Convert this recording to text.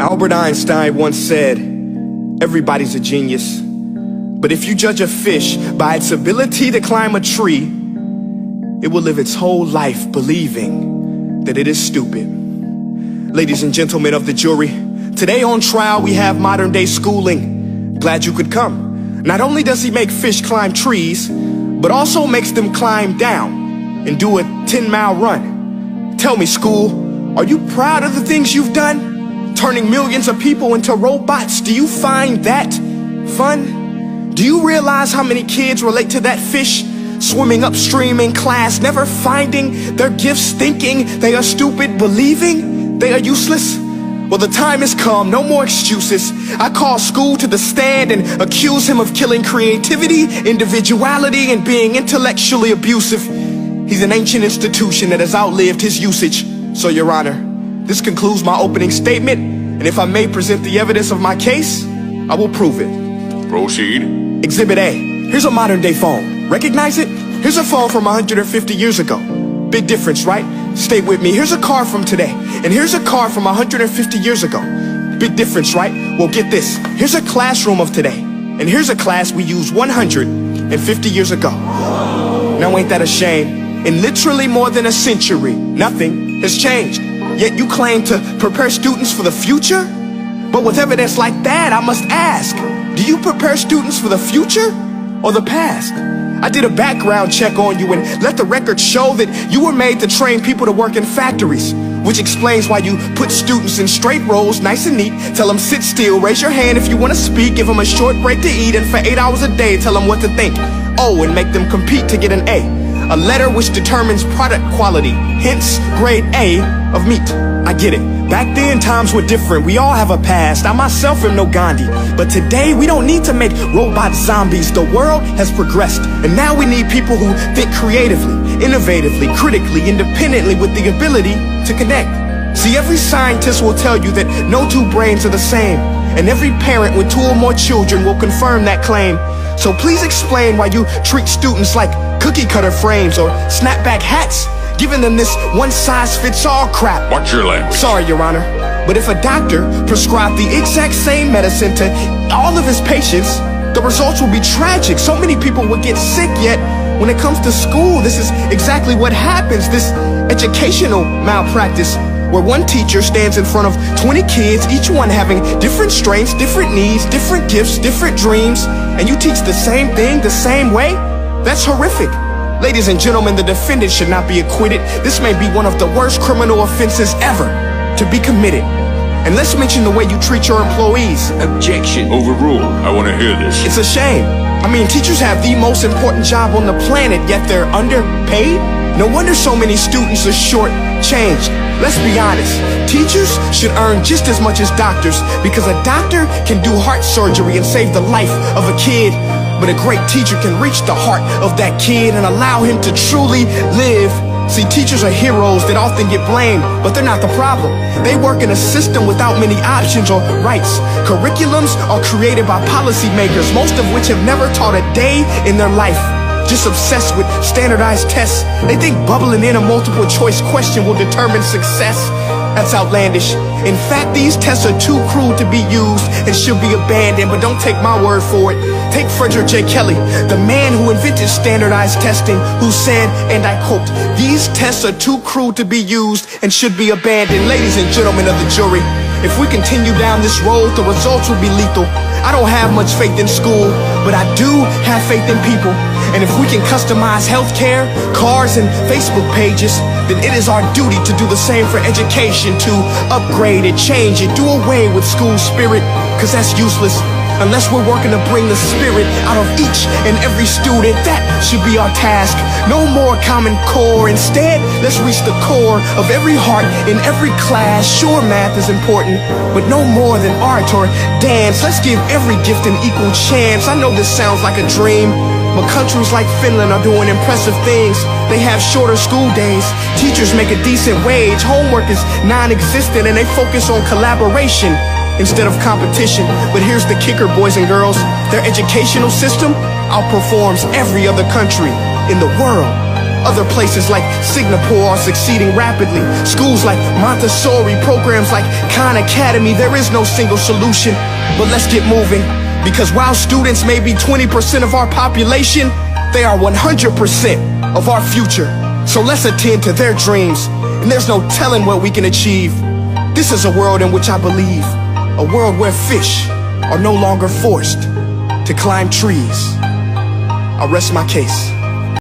Albert Einstein once said, everybody's a genius, but if you judge a fish by its ability to climb a tree, it will live its whole life believing that it is stupid. Ladies and gentlemen of the jury, today on trial we have modern day schooling. Glad you could come. Not only does he make fish climb trees, but also makes them climb down and do a 10-mile run. Tell me, school, are you proud of the things you've done? Turning millions of people into robots, do you find that fun? Do you realize how many kids relate to that fish swimming upstream in class, never finding their gifts, thinking they are stupid, believing they are useless? Well, the time has come, no more excuses. I call school to the stand and accuse him of killing creativity, individuality, and being intellectually abusive. He's an ancient institution that has outlived his usage. So, Your Honor, this concludes my opening statement, and if I may present the evidence of my case, I will prove it. Proceed. Exhibit A. Here's a modern day phone. Recognize it? Here's a phone from 150 years ago. Big difference, right? Stay with me. Here's a car from today, and here's a car from 150 years ago. Big difference, right? Well, get this. Here's a classroom of today, and here's a class we used 150 years ago. Now, ain't that a shame? In literally more than a century, nothing has changed. Yet you claim to prepare students for the future? But with evidence like that, I must ask, do you prepare students for the future or the past? I did a background check on you and let the record show that you were made to train people to work in factories, which explains why you put students in straight rows, nice and neat, tell them sit still, raise your hand if you want to speak, give them a short break to eat, and for 8 hours a day tell them what to think. Oh, and make them compete to get an A letter which determines product quality, hence grade A of meat. I get it. Back then, times were different. We all have a past. I myself am no Gandhi. But today, we don't need to make robot zombies. The world has progressed. And now we need people who think creatively, innovatively, critically, independently, with the ability to connect. See, every scientist will tell you that no two brains are the same. And every parent with 2 or more children will confirm that claim. So please explain why you treat students like cookie cutter frames or snapback hats, giving them this one-size-fits-all crap. Watch your language. Sorry, Your Honor, but if a doctor prescribed the exact same medicine to all of his patients, the results will be tragic. So many people will get sick, yet when it comes to school, this is exactly what happens. This educational malpractice, where one teacher stands in front of 20 kids, each one having different strengths, different needs, different gifts, different dreams, and you teach the same thing the same way? That's horrific. Ladies and gentlemen, the defendant should not be acquitted. This may be one of the worst criminal offenses ever to be committed. And let's mention the way you treat your employees. Objection. Overruled. I want to hear this. It's a shame. I mean, teachers have the most important job on the planet, yet they're underpaid? No wonder so many students are short-changed. Let's be honest, teachers should earn just as much as doctors, because a doctor can do heart surgery and save the life of a kid, but a great teacher can reach the heart of that kid and allow him to truly live. See, teachers are heroes that often get blamed, but they're not the problem. They work in a system without many options or rights. Curriculums are created by policymakers, most of which have never taught a day in their life. Just obsessed with standardized tests. They think bubbling in a multiple choice question will determine success. That's outlandish. In fact, these tests are too cruel to be used and should be abandoned, but don't take my word for it. Take Frederick J. Kelly, the man who invented standardized testing, who said, and I quote, "These tests are too cruel to be used and should be abandoned." Ladies and gentlemen of the jury, if we continue down this road, the results will be lethal. I don't have much faith in school, but I do have faith in people. And if we can customize healthcare, cars, and Facebook pages, then it is our duty to do the same for education, to upgrade it, change it, do away with school spirit, because that's useless. Unless we're working to bring the spirit out of each and every student, that should be our task. No more Common Core. Instead, let's reach the core of every heart in every class. Sure, math is important, but no more than art or dance. Let's give every gift an equal chance. I know this sounds like a dream, but countries like Finland are doing impressive things. They have shorter school days, teachers make a decent wage, homework is non-existent, and they focus on collaboration instead of competition. But here's the kicker, boys and girls. Their educational system outperforms every other country in the world. Other places like Singapore are succeeding rapidly. Schools like Montessori, programs like Khan Academy. There is no single solution, but let's get moving. Because while students may be 20% of our population, they are 100% of our future. So let's attend to their dreams, and there's no telling what we can achieve. This is a world in which I believe, a world where fish are no longer forced to climb trees. I rest my case.